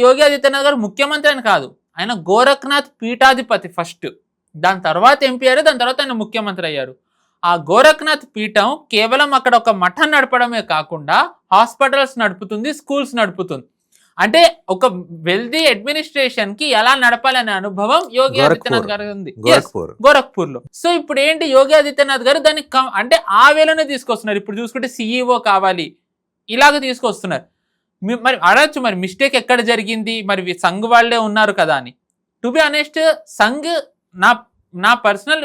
యోగి ఆదిత్యనాథ్ గారు ముఖ్యమంత్రి అని కాదు, ఆయన గోరఖ్నాథ్ పీఠాధిపతి ఫస్ట్, దాని తర్వాత ఎంపీ అయ్యారు, దాని తర్వాత ఆయన ముఖ్యమంత్రి అయ్యారు. ఆ గోరఖ్నాథ్ పీఠం కేవలం అక్కడ ఒక మఠం నడపడమే కాకుండా హాస్పిటల్స్ నడుపుతుంది, స్కూల్స్ నడుపుతుంది. అంటే ఒక వెల్దీ అడ్మినిస్ట్రేషన్ కి ఎలా నడపాలనే అనుభవం యోగి ఆదిత్యనాథ్ గారు ఉంది గోరఖ్పూర్ లో. సో ఇప్పుడు ఏంటి, యోగి ఆదిత్యనాథ్ గారు దాన్ని అంటే ఆ వేలోనే తీసుకొస్తున్నారు. ఇప్పుడు చూసుకుంటే సిఇఓ కావాలి ఇలాగ తీసుకొస్తున్నారు. మరి అడగచ్చు, మరి మిస్టేక్ ఎక్కడ జరిగింది, మరి సంఘ్ వాళ్ళే ఉన్నారు కదా అని. టు బి ఆనెస్ట్, సంఘ్ నా పర్సనల్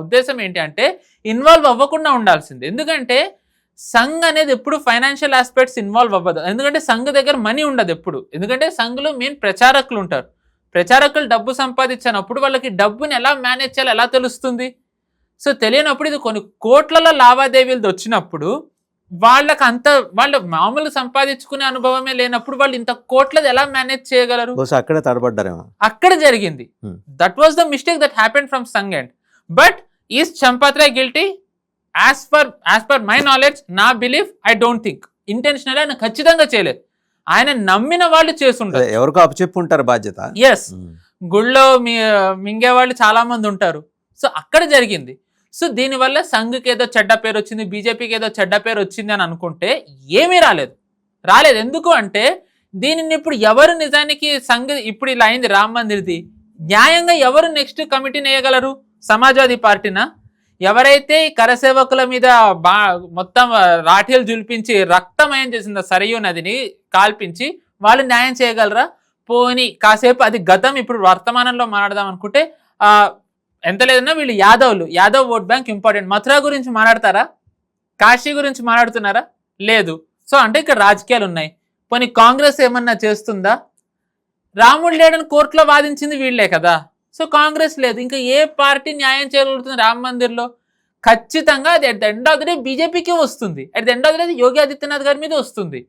ఉద్దేశం ఏంటి అంటే ఇన్వాల్వ్ అవ్వకుండా ఉండాల్సింది. ఎందుకంటే సంఘ్ అనేది ఎప్పుడు ఫైనాన్షియల్ ఆస్పెక్ట్స్ ఇన్వాల్వ్ అవ్వదు. ఎందుకంటే సంఘ్ దగ్గర మనీ ఉండదు ఎప్పుడు. ఎందుకంటే సంఘ్లో మెయిన్ ప్రచారకులు ఉంటారు. ప్రచారకులు డబ్బు సంపాదించినప్పుడు వాళ్ళకి డబ్బుని ఎలా మేనేజ్ చేయాలో ఎలా తెలుస్తుంది? సో తెలియనప్పుడు ఇది కొన్ని కోట్లలో లావాదేవీలు వచ్చినప్పుడు వాళ్ళు మామూలు సంపాదించుకునే అనుభవమే లేనప్పుడు వాళ్ళు ఇంత కోట్లది ఎలా మేనేజ్ చేయగలరు? అక్కడే తడబడ్డారేమో. అక్కడ జరిగింది. That was the mistake that happened from Sangh end. But is Champat Rai guilty? As per my knowledge, నా belief, I don't think intentional ఆయన ఖచ్చితంగా చేయలేదు. ఆయన నమ్మిన వాళ్ళు చేస్తుంటారు, ఎవరికో అప్పచెప్పుంటారు బాధ్యత. ఎస్, గుళ్ళో మింగే వాళ్ళు చాలా మంది ఉంటారు. సో అక్కడ జరిగింది. సో దీనివల్ల సంఘ్కి ఏదో చెడ్డ పేరు వచ్చింది, బీజేపీకి ఏదో చెడ్డ పేరు వచ్చింది అని అనుకుంటే ఏమీ రాలేదు. ఎందుకు అంటే దీనిని ఇప్పుడు ఎవరు నిజానికి సంఘ్ ఇప్పుడు ఇలా అయింది రామ్ మందిర్ది, న్యాయంగా ఎవరు నెక్స్ట్ కమిటీని వేయగలరు? సమాజ్వాదీ పార్టీనా? ఎవరైతే కరసేవకుల మీద మొత్తం రాఠీలు జుల్పించి రక్తమయం చేసిందో సరయూ నదిని కాల్పించి వాళ్ళు న్యాయం చేయగలరా? పోని కాసేపు అది గతం, ఇప్పుడు వర్తమానంలో మాట్లాడదాం అనుకుంటే ఎంత లేదన్నా వీళ్ళు Yadav vote bank important. Mathura గురించి మాట్లాడతారా? కాశీ గురించి మాట్లాడుతున్నారా? లేదు. సో అంటే ఇక్కడ రాజకీయాలు ఉన్నాయి. పోనీ కాంగ్రెస్ ఏమన్నా చేస్తుందా? రాముడు లేడని కోర్టులో వాదించింది వీళ్లే కదా. సో కాంగ్రెస్ లేదు. ఇంకా ఏ పార్టీ న్యాయం చేయగలుగుతుంది రామ మందిర్లో? ఖచ్చితంగా అది at the end of the day బీజేపీకి వస్తుంది, at the end of the day Yogi Adityanath గారి మీద వస్తుంది.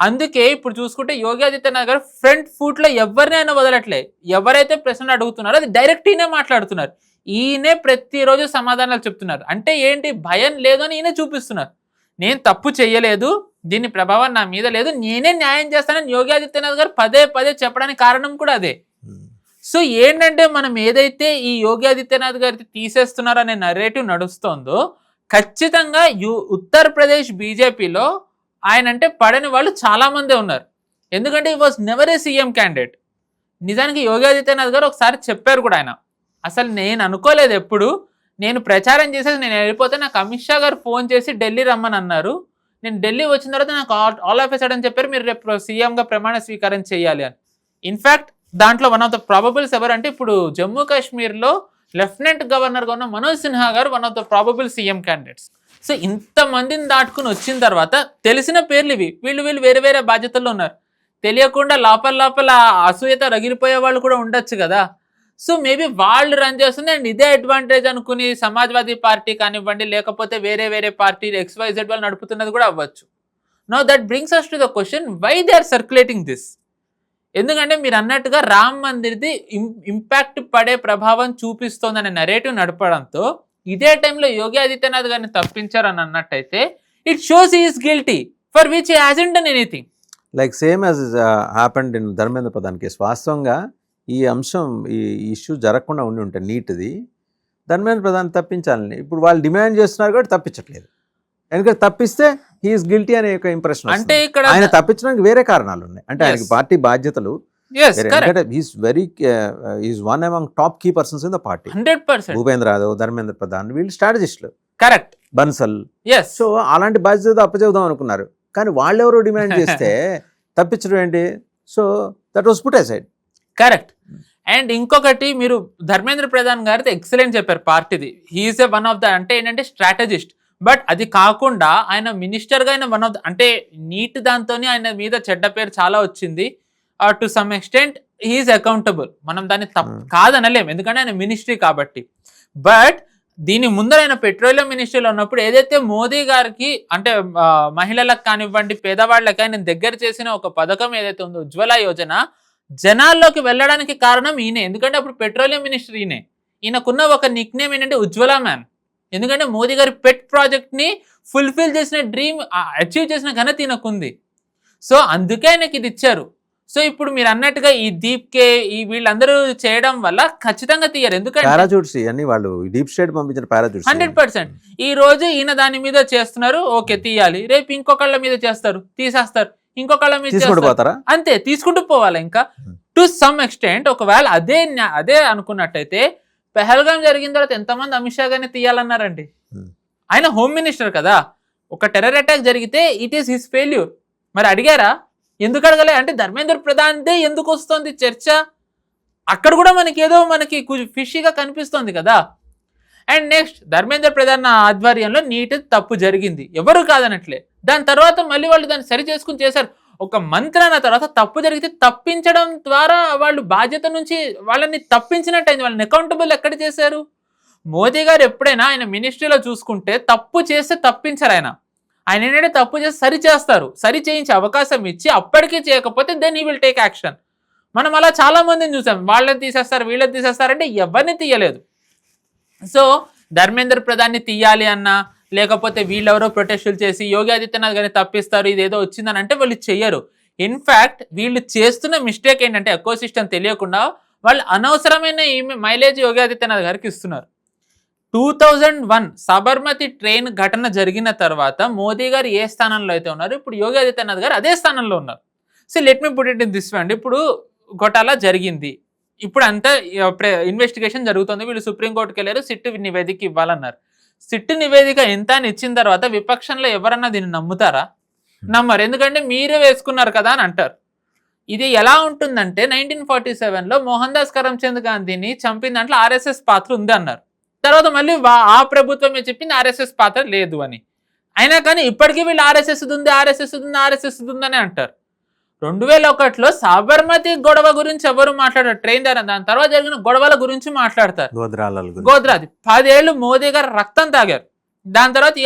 అందుకే ఇప్పుడు చూసుకుంటే యోగి ఆదిత్యనాథ్ గారు ఫ్రంట్ ఫుట్ లో ఎవరినైనా వదలట్లే. ఎవరైతే ప్రశ్నలు అడుగుతున్నారో అది డైరెక్ట్ ఈయనే మాట్లాడుతున్నారు. ఈయనే ప్రతిరోజు సమాధానాలు చెప్తున్నారు. అంటే ఏంటి, భయం లేదు అని ఈయన చూపిస్తున్నారు. నేను తప్పు చెయ్యలేదు, దీని ప్రభావం నా మీద లేదు, నేనే న్యాయం చేస్తానని యోగి ఆదిత్యనాథ్ గారు పదే చెప్పడానికి కారణం కూడా అదే. సో ఏంటంటే మనం ఏదైతే ఈ యోగి ఆదిత్యనాథ్ గారికి తీసేస్తున్నారు అనే నరేటివ్ నడుస్తోందో, ఖచ్చితంగా ఉత్తరప్రదేశ్ బీజేపీలో ఆయన అంటే పడని వాళ్ళు చాలా మందే ఉన్నారు. ఎందుకంటే ఈ was never A CM candidate. నిజానికి యోగి ఆదిత్యనాథ్ గారు ఒకసారి చెప్పారు కూడా, ఆయన అసలు నేను అనుకోలేదు, ఎప్పుడు నేను ప్రచారం చేసేసి నేను వెళ్ళిపోతే నాకు అమిత్ షా గారు ఫోన్ చేసి ఢిల్లీ రమ్మని అన్నారు. నేను ఢిల్లీ వచ్చిన తర్వాత నాకు ఆల్ ఆఫ్ ఎ సడన్ చెప్పారు మీరు రేపు సీఎంగా ప్రమాణ స్వీకారం చేయాలి అని. ఇన్ఫ్యాక్ట్ దాంట్లో వన్ ఆఫ్ ద ప్రాబబుల్స్ ఎవరంటే ఇప్పుడు జమ్మూ కాశ్మీర్లో లెఫ్టినెంట్ గవర్నర్గా ఉన్న మనోజ్ సిన్హా గారు one of the probable CM candidates. So ఇంతమందిని దాటుకుని వచ్చిన తర్వాత తెలిసిన పేర్లు ఇవి, వీళ్ళు వేరే బాధ్యతల్లో ఉన్నారు. తెలియకుండా లోపల అసూయత రగిలిపోయే వాళ్ళు కూడా ఉండొచ్చు కదా. సో మేబీ వాళ్ళు రన్ చేస్తుంది అండ్ ఇదే అడ్వాంటేజ్ అనుకుని సమాజ్వాదీ పార్టీ కానివ్వండి, లేకపోతే వేరే పార్టీ XYZ వాళ్ళు నడుపుతున్నది కూడా అవ్వచ్చు. Now that brings us to the question, why they are circulating this? ఎందుకంటే మీరు అన్నట్టుగా రామ్ మందిర్ది ఇంపాక్ట్ పడే ప్రభావం చూపిస్తోందనే నరేటివ్ నడపడంతో ఇదే టైంలో యోగి ఆదిత్యనాథ్ గారిని తప్పించారని అన్నట్టయితే it shows he is guilty for which he hasn't done anything. Like same as happened in Dharmendra Pradhan case. వాస్తవంగా ఈ అంశం, ఈ ఇష్యూ జరగకుండా ఉంటే నీట్ది ధర్మేంద్ర ప్రధాన్ తప్పించాలని ఇప్పుడు వాళ్ళు డిమాండ్ చేస్తున్నారు కాబట్టి తప్పించట్లేదు. ఎందుకంటే తప్పిస్తే హీఈస్ గిల్టీ అనే ఒక ఇంప్రెషన్. అంటే ఇక్కడ ఆయన తప్పించడానికి వేరే కారణాలు ఉన్నాయి. అంటే ఆయనకి పార్టీ బాధ్యతలు, is one among top key persons in the party. 100%. Bhupendra Yadav, Dharmendra Pradhan వీళ్ళు స్ట్రాటజిస్టులు. కరెక్ట్. బన్సల్. సో అలాంటి బాధ్యత అప్పచెబుదాం అనుకున్నారు, కానీ వాళ్ళెవరో డిమాండ్ చేస్తే తప్పించడం ఏంటి? So that was put aside. Correct. And ఇంకొకటి, మీరు ధర్మేంద్ర ప్రధాన్ గారితో ఎక్సలెంట్ చెప్పారు పార్టీది. He's a one of the అంటే ఏంటంటే స్ట్రాటజిస్ట్. బట్ అది కాకుండా ఆయన మినిస్టర్గా ఆయన వన్ ఆఫ్ ద అంటే నీట్ దాంతోనే ఆయన మీద చెడ్డ పేరు చాలా వచ్చింది. To some extent he's accountable. మనం దాన్ని కాదనలేం, ఎందుకంటే ఆయన మినిస్ట్రీ కాబట్టి. బట్ దీని ముందర ఆయన పెట్రోలియం మినిస్ట్రీలో ఉన్నప్పుడు ఏదైతే మోదీ గారికి అంటే మహిళలకు కానివ్వండి, పేదవాళ్ళకి ఆయన దగ్గర చేసిన ఒక పథకం ఏదైతే ఉందో ఉజ్వల యోజన, జనాల్లోకి వెళ్ళడానికి కారణం ఈయనే. ఎందుకంటే అప్పుడు పెట్రోలియం మినిస్టర్ ఈయనకున్న ఒక నిక్ నేమ్ ఏంటంటే ఉజ్వల మ్యాన్. ఎందుకంటే మోదీ గారి పెట్ ప్రాజెక్ట్ని ఫుల్ఫిల్ చేసిన డ్రీమ్ అచీవ్ చేసిన ఘనత ఈయనకుంది. సో అందుకే ఆయనకి ఇది ఇచ్చారు. సో ఇప్పుడు మీరు అన్నట్టుగా ఈ దీప్కే ఈ వీళ్ళందరూ చేయడం వల్ల ఖచ్చితంగా తీయరు. ఎందుకంటే పారాచూట్స్ ఇవన్నీ వాళ్ళు డీప్ స్టేట్ పంపించిన పారాచూట్స్ 100% ఈ రోజు ఈయన దాని మీద చేస్తున్నారు, ఓకే తీయాలి, రేపు ఇంకొకళ్ళ మీద చేస్తారు, తీసేస్తారు, ఇంకొకళ్ళ మీద తీసుకుంటూ చేస్తారు. పోతారా? అంతే తీసుకుంటూ పోవాలి. ఇంకా టు సమ్ ఎక్స్టెంట్ ఒకవేళ అదే అనుకున్నట్టయితే పెహల్గాం జరిగిన తర్వాత ఎంతమంది అమిత్ షా గారిని తీయాలన్నారండి. ఆయన హోమ్ మినిస్టర్ కదా. ఒక టెర్రర్ అటాక్ జరిగితే ఇట్ ఈస్ హిస్ ఫెయిల్యూర్. మరి అడిగారా? ఎందుకు అడగలే? అంటే ధర్మేంద్ర ప్రధాన్దే ఎందుకు వస్తుంది చర్చ? అక్కడ కూడా మనకి ఫిషీగా కనిపిస్తోంది కదా. అండ్ నెక్స్ట్ ధర్మేంద్ర ప్రధాన్ ఆధ్వర్యంలో నీట్ తప్పు జరిగింది, ఎవరు కాదనట్లే. దాని తర్వాత మళ్ళీ వాళ్ళు దాన్ని సరి చేసుకుని చేశారు. ఒక మంత్రి అన్న తర్వాత తప్పు జరిగితే తప్పించడం ద్వారా వాళ్ళు బాధ్యత నుంచి వాళ్ళని తప్పించినట్టయింది. వాళ్ళని అకౌంటబుల్ ఎక్కడ చేశారు? మోదీ గారు ఎప్పుడైనా ఆయన మినిస్ట్రీలో చూసుకుంటే తప్పు చేస్తే తప్పించరు. ఆయన ఏంటంటే తప్పు చేసి సరి చేస్తారు, సరి చేయించే అవకాశం ఇచ్చి అప్పటికీ చేయకపోతే then he will take action. మనం అలా చాలా మందిని చూసాం, వాళ్ళని తీసేస్తారు వీళ్ళని తీసేస్తారంటే ఎవరిని తీయలేదు. సో ధర్మేంద్ర ప్రధాన్ని తీయాలి అన్నా లేకపోతే వీళ్ళెవరో ప్రొటెస్టులు చేసి యోగి ఆదిత్యనాథ్ గారిని తప్పిస్తారు ఇదేదో వచ్చిందని అంటే వాళ్ళు చెయ్యరు. ఇన్ఫ్యాక్ట్ వీళ్ళు చేస్తున్న మిస్టేక్ ఏంటంటే ఎకో సిస్టమ్ తెలియకుండా వాళ్ళు అనవసరమైన మైలేజ్ యోగి ఆదిత్యనాథ్ గారికి ఇస్తున్నారు. 2001 సబర్మతి ట్రైన్ ఘటన జరిగిన తర్వాత మోదీ గారు ఏ స్థానంలో అయితే ఉన్నారు, ఇప్పుడు యోగి ఆదిత్యనాథ్ గారు అదే స్థానంలో ఉన్నారు. So let me put it in this way అండి. ఇప్పుడు ఘోటాలా జరిగింది, ఇప్పుడు అంతా ఇన్వెస్టిగేషన్ జరుగుతుంది, వీళ్ళు సుప్రీంకోర్టుకి వెళ్ళారు, సిట్ నివేదిక ఇవ్వాలన్నారు. సిట్ నివేదిక ఎంత అని ఇచ్చిన తర్వాత విపక్షంలో ఎవరన్నా దీన్ని నమ్ముతారా? నమ్మరు. ఎందుకంటే మీరే వేసుకున్నారు కదా అని అంటారు. ఇది ఎలా ఉంటుందంటే 1947లో మోహన్ దాస్ కరమ్చంద్ గాంధీని చంపిన దాంట్లో ఆర్ఎస్ఎస్ పాత్ర ఉంది అన్నారు. తర్వాత మళ్ళీ ఆ ప్రభుత్వమే చెప్పింది ఆర్ఎస్ఎస్ పాత్ర లేదు అని. అయినా కానీ ఇప్పటికీ వీళ్ళు ఆర్ఎస్ఎస్ ఉంది అని అంటారు. 2001లో సాబర్మతి గొడవ గురించి ఎవరు మాట్లాడారు? ట్రైన్ ద్వారా దాని తర్వాత జరిగిన గొడవల గురించి మాట్లాడతారు. గోద్రాది 10 ఏళ్ళు మోదీ గారు రక్తం తాగారు. దాని తర్వాత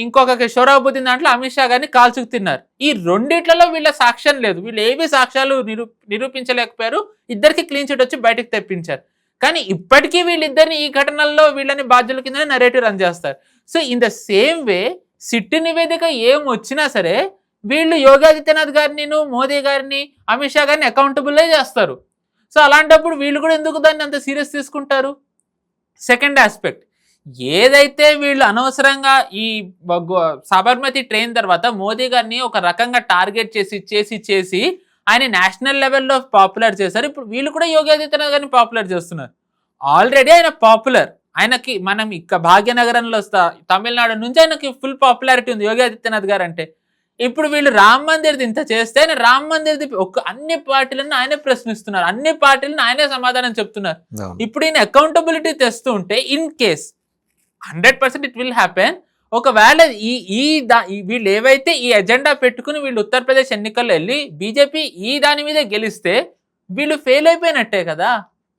ఇంకొక షోరాబుద్దీన్ దాంట్లో అమిత్ షా గారిని కాల్చుకు తిన్నారు. ఈ రెండిట్లలో వీళ్ళ సాక్ష్యం లేదు, వీళ్ళు ఏవి సాక్ష్యాలు నిరూపించలేకపోయారు. ఇద్దరికి క్లీన్ చిట్ వచ్చి బయటకు తెప్పించారు. కానీ ఇప్పటికీ వీళ్ళిద్దరిని ఈ ఘటనల్లో వీళ్ళని బాధ్యుల కింద నెరేటివ్ రన్ చేస్తారు. So in the same way SIT నివేదిక ఏం వచ్చినా సరే వీళ్ళు యోగి ఆదిత్యనాథ్ గారిని, మోదీ గారిని, అమిత్ షా గారిని అకౌంటబుల్లే చేస్తారు. సో అలాంటప్పుడు వీళ్ళు కూడా ఎందుకు దాన్ని అంత సీరియస్ తీసుకుంటారు? సెకండ్ ఆస్పెక్ట్, ఏదైతే వీళ్ళు అనవసరంగా ఈ సబర్మతి ట్రైన్ తర్వాత మోదీ గారిని ఒక రకంగా టార్గెట్ చేసి ఆయన నేషనల్ లెవెల్లో పాపులర్ చేశారు. ఇప్పుడు వీళ్ళు కూడా యోగి ఆదిత్యనాథ్ గారిని పాపులర్ చేస్తున్నారు. ఆల్రెడీ ఆయన పాపులర్, ఆయనకి మనం ఇక భాగ్యనగరంలో తమిళనాడు నుంచి ఆయనకి ఫుల్ పాపులారిటీ ఉంది యోగి ఆదిత్యనాథ్ గారు అంటే. ఇప్పుడు వీళ్ళు రామ్ మందిర్ది ఇంత చేస్తే ఆయన రామ్ మందిర్ది అన్ని పార్టీలను ఆయనే ప్రశ్నిస్తున్నారు, అన్ని పార్టీలను ఆయనే సమాధానం చెప్తున్నారు. ఇప్పుడు ఈయన అకౌంటబిలిటీ తెస్తూ ఉంటే in case 100% it will happen. ఒకవేళ వీళ్ళు ఏవైతే ఈ ఎజెండా పెట్టుకుని వీళ్ళు ఉత్తరప్రదేశ్ ఎన్నికల్లో వెళ్ళి బీజేపీ ఈ దాని మీద గెలిస్తే వీళ్ళు ఫెయిల్ అయిపోయినట్టే కదా.